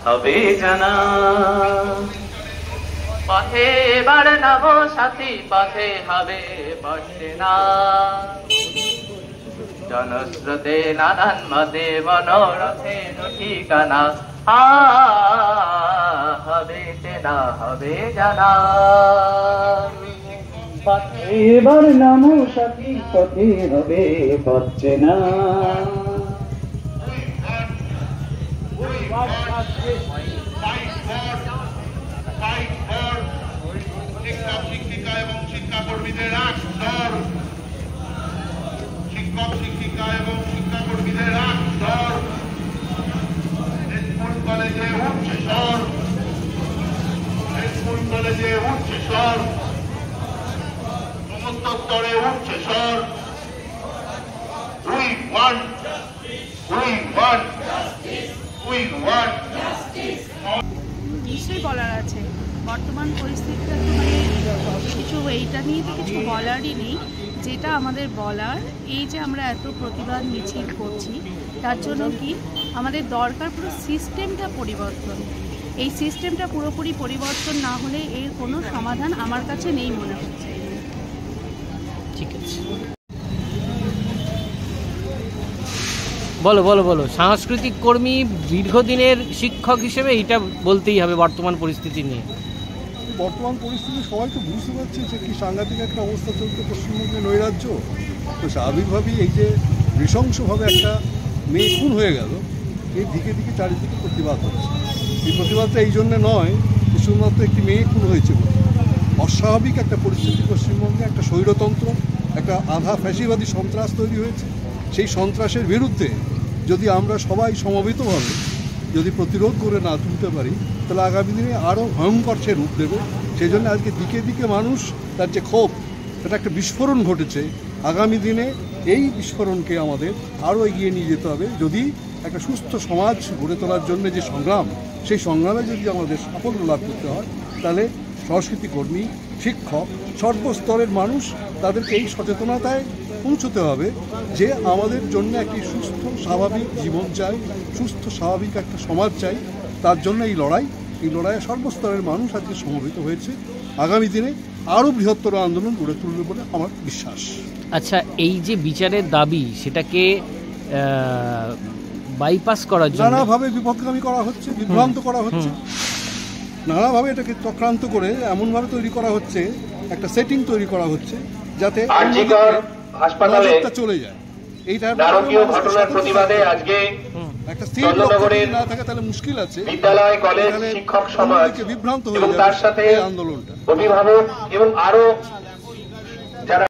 হবে জানা। পথে এবার নব সাথী, পথে হবে পথেনা। জনস্রোতে নানান মতে মনোরথের ঠিকানা। হবে চেনা, হবে জানা। পথে এবার নব সাথী, পথে হবে পথেনা। শিক্ষক শিক্ষিকা এবং শিক্ষাকর্মীদের আস্তর, শিক্ষক শিক্ষিকা এবং শিক্ষাকর্মীদের আস্তর, স্কুল কলেজে উচ্চ স্বর, স্কুল কলেজে উচ্চ স্বর, সমস্ত স্তরে উচ্চ স্বর। We want, we want, we want. নিশ্চয়ই বলার আছে। বর্তমান পরিস্থিতিটা তো মানে কিছু এইটা নিয়ে তো কিছু বলারই নেই। যেটা আমাদের বলার, এই যে আমরা এত প্রতিবাদ মিছিল করছি, তার জন্য কি আমাদের দরকার পুরো সিস্টেমটা পরিবর্তন। এই সিস্টেমটা পুরোপুরি পরিবর্তন না হলে এর কোনো সমাধান আমার কাছে নেই মনে হচ্ছে। ঠিক আছে, বলো বলো বলো। সাংস্কৃতিক কর্মী, দীর্ঘদিনের শিক্ষক হিসেবে এটা বলতেই হবে বর্তমান পরিস্থিতি নিয়ে। বর্তমান পরিস্থিতি সবাই তো বুঝতে পারছে যে কি সাংঘাতিক একটা অবস্থা চলছে পশ্চিমবঙ্গে, নৈরাজ্য। তো স্বাভাবিকভাবেই এই যে নৃশংসভাবে একটা মেয়ে খুন হয়ে গেল, এই দিকে দিকে চারিদিকে প্রতিবাদ হচ্ছে। এই প্রতিবাদটা এই জন্যে নয় যে শুধুমাত্র একটি মেয়ে খুন হয়েছে বলে। অস্বাভাবিক একটা পরিস্থিতি পশ্চিমবঙ্গে, একটা স্বৈরতন্ত্র, একটা আধা ফ্যাসিবাদী সন্ত্রাস তৈরি হয়েছে। সেই সন্ত্রাসের বিরুদ্ধে যদি আমরা সবাই সমবেতভাবে যদি প্রতিরোধ করে না তুলতে পারি, তাহলে আগামী দিনে আরও ভয়ঙ্কর সে রূপ দেবে। সেই জন্য আজকে দিকে দিকে মানুষ তার যে ক্ষোভ, সেটা একটা বিস্ফোরণ ঘটেছে। আগামী দিনে এই বিস্ফোরণকে আমাদের আরও এগিয়ে নিয়ে যেতে হবে। যদি একটা সুস্থ সমাজ গড়ে তোলার জন্য যে সংগ্রাম, সেই সংগ্রামে যদি আমাদের সাফল্য লাভ করতে হয়, তাহলে সংস্কৃতি কর্মী, শিক্ষক, সর্বস্তরের মানুষ, তাদেরকে এই সচেতনতায় পৌঁছতে হবে যে আমাদের জন্য একটি সুস্থ স্বাভাবিক জীবন চাই, সুস্থ স্বাভাবিক একটা সমাজ চাই। তার জন্য এই লড়াইয়ে সর্বস্তরের মানুষ আজকে সমবেত হয়েছে। আগামী দিনে আরও বৃহত্তর আন্দোলন গড়ে তুলবে বলে আমার বিশ্বাস। আচ্ছা, এই যে বিচারের দাবি, সেটাকে বাইপাস করার জন্য নানাভাবে বিপথগামী করা হচ্ছে, বিভ্রান্ত করা হচ্ছে, নানাভাবে এটাকে চক্রান্ত করে এমনভাবে তৈরি করা হচ্ছে, একটা সেটিং তৈরি করা হচ্ছে যাতে হাসপাতালে চলে যায়। এইটা নারকীয় ঘটনার প্রতিবাদে আজকে একটা স্থির লক্ষ্য না থাকে তাহলে মুশকিল আছে। বিদ্যালয়, কলেজ, শিক্ষক সমাজ বিভ্রান্ত এবং হয়ে তার সাথে আন্দোলনটা অভিভাবক এবং আরো